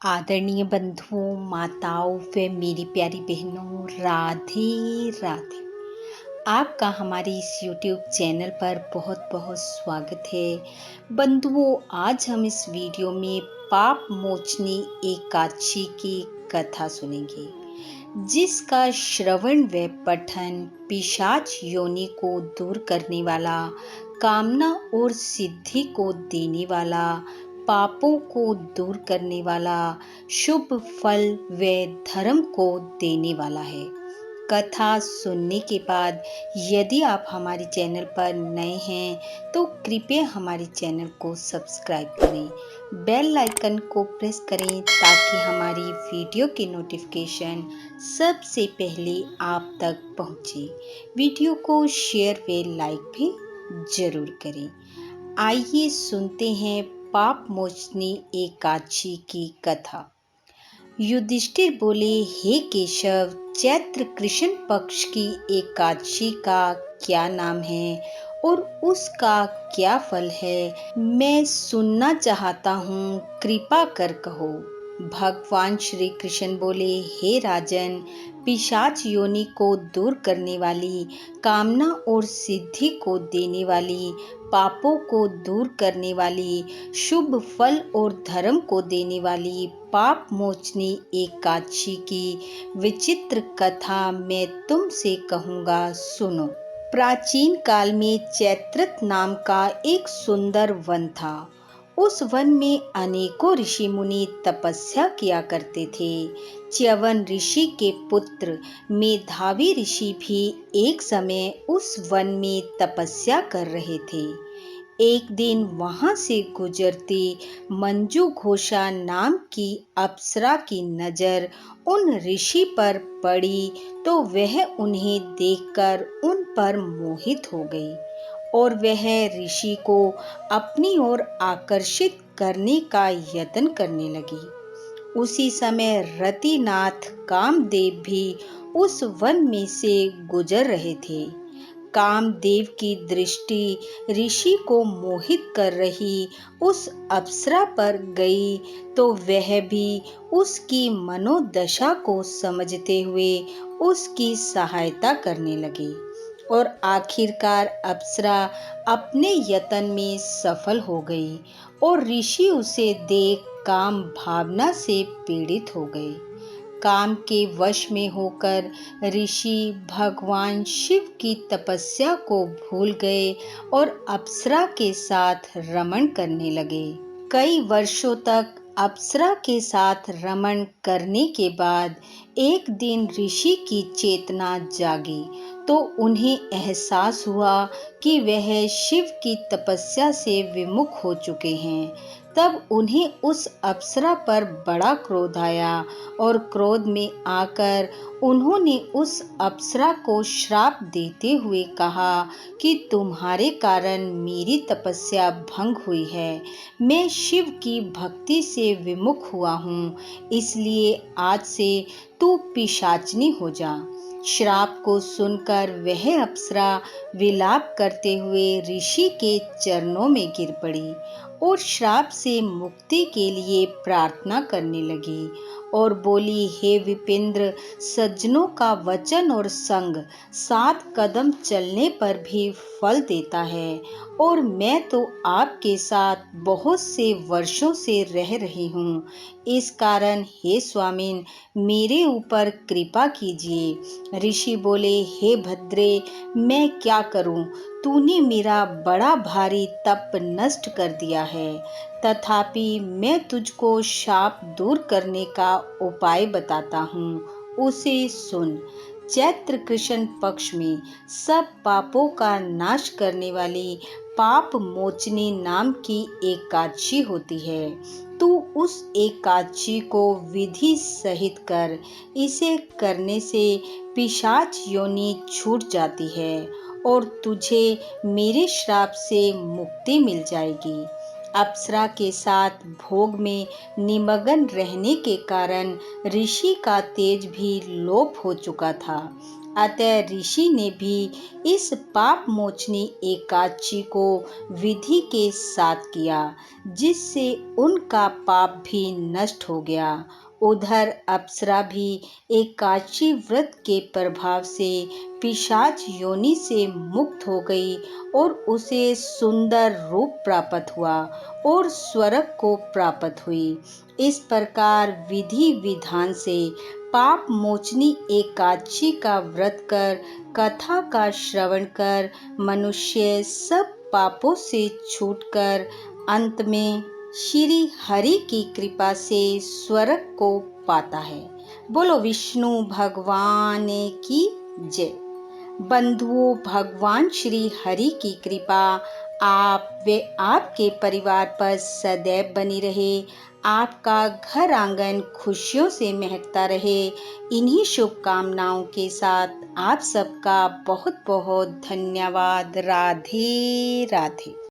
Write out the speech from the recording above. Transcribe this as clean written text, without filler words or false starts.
आदरणीय बंधुओं, माताओं व मेरी प्यारी बहनों, राधे राधे। आपका हमारे इस YouTube चैनल पर बहुत बहुत स्वागत है। बंधुओं, आज हम इस वीडियो में पाप मोचनी एकादशी की कथा सुनेंगे, जिसका श्रवण व पठन पिशाच योनि को दूर करने वाला, कामना और सिद्धि को देने वाला, पापों को दूर करने वाला, शुभ फल व धर्म को देने वाला है। कथा सुनने के बाद यदि आप हमारे चैनल पर नए हैं तो कृपया हमारे चैनल को सब्सक्राइब करें, बेल आइकन को प्रेस करें ताकि हमारी वीडियो की नोटिफिकेशन सबसे पहले आप तक पहुंचे। वीडियो को शेयर व लाइक भी जरूर करें। आइए सुनते हैं पाप मोचनी एकादशी की कथा। युधिष्ठिर बोले, हे केशव, चैत्र कृष्ण पक्ष की एकादशी का क्या नाम है और उसका क्या फल है? मैं सुनना चाहता हूँ, कृपा कर कहो। भगवान श्री कृष्ण बोले, हे राजन, पिशाच योनि को दूर करने वाली, कामना और सिद्धि को देने वाली, पापों को दूर करने वाली, शुभ फल और धर्म को देने वाली पाप मोचनी एकादशी की विचित्र कथा मैं तुमसे कहूँगा, सुनो। प्राचीन काल में चैत्रत नाम का एक सुंदर वन था। उस वन में अनेकों ऋषि मुनि तपस्या किया करते थे। च्यवन ऋषि के पुत्र मेधावी ऋषि भी एक समय उस वन में तपस्या कर रहे थे। एक दिन वहां से गुजरती मंजू घोषा नाम की अप्सरा की नजर उन ऋषि पर पड़ी तो वह उन्हें देखकर उन पर मोहित हो गई और वह ऋषि को अपनी ओर आकर्षित करने का यत्न करने लगी। उसी समय रतिनाथ कामदेव भी उस वन में से गुजर रहे थे। कामदेव की दृष्टि ऋषि को मोहित कर रही उस अप्सरा पर गई तो वह भी उसकी मनोदशा को समझते हुए उसकी सहायता करने लगे और आखिरकार अप्सरा अपने यत्न में सफल हो गई और ऋषि उसे देख काम भावना से पीड़ित हो गए। काम के वश में होकर ऋषि भगवान शिव की तपस्या को भूल गए और अप्सरा के साथ रमण करने लगे। कई वर्षों तक अप्सरा के साथ रमण करने के बाद एक दिन ऋषि की चेतना जागी तो उन्हें एहसास हुआ कि वह शिव की तपस्या से विमुख हो चुके हैं। तब उन्हें उस अप्सरा पर बड़ा क्रोध आया और क्रोध में आकर उन्होंने उस अप्सरा को श्राप देते हुए कहा कि तुम्हारे कारण मेरी तपस्या भंग हुई है। मैं शिव की भक्ति से विमुख हुआ हूँ, इसलिए आज से तू पिशाचनी हो जा। श्राप को सुनकर वह अप्सरा विलाप करते हुए ऋषि के चरणों में गिर पड़ी और श्राप से मुक्ति के लिए प्रार्थना करने लगी और बोली, हे विपिंद्र, सज्जनों का वचन और संग 7 कदम चलने पर भी फल देता है और मैं तो आपके साथ बहुत से वर्षों से रह रही हूँ। इस कारण हे स्वामिन, मेरे ऊपर कृपा कीजिए। ऋषि बोले, हे भद्रे, मैं क्या करूं? तूने मेरा बड़ा भारी तप नष्ट कर दिया है। तथापि मैं तुझको शाप दूर करने का उपाय बताता हूँ, उसे सुन। चैत्र कृष्ण पक्ष में सब पापों का नाश करने वाली पाप मोचनी नाम की एकादशी होती है। तू उस एकादशी को विधि सहित कर। इसे करने से पिशाच योनि छूट जाती है और तुझे मेरे श्राप से मुक्ति मिल जाएगी। अप्सरा के साथ भोग में निमग्न रहने के कारण ऋषि का तेज भी लोप हो चुका था। अतः ऋषि ने भी इस पाप मोचनी एकादशी को विधि के साथ किया, जिससे उनका पाप भी नष्ट हो गया। उधर अप्सरा भी एकादशी व्रत के प्रभाव से पिशाच योनि से मुक्त हो गई और उसे सुंदर रूप प्राप्त हुआ और स्वर्ग को प्राप्त हुई। इस प्रकार विधि विधान से पाप मोचनी एकादशी का व्रत कर, कथा का श्रवण कर मनुष्य सब पापों से छूटकर अंत में श्री हरि की कृपा से स्वर्ग को पाता है। बोलो विष्णु भगवान की जय। बंधुओं, भगवान श्री हरि की कृपा आप व आपके परिवार पर सदैव बनी रहे। आपका घर आंगन खुशियों से महकता रहे। इन्हीं शुभकामनाओं के साथ आप सबका बहुत बहुत धन्यवाद। राधे राधे।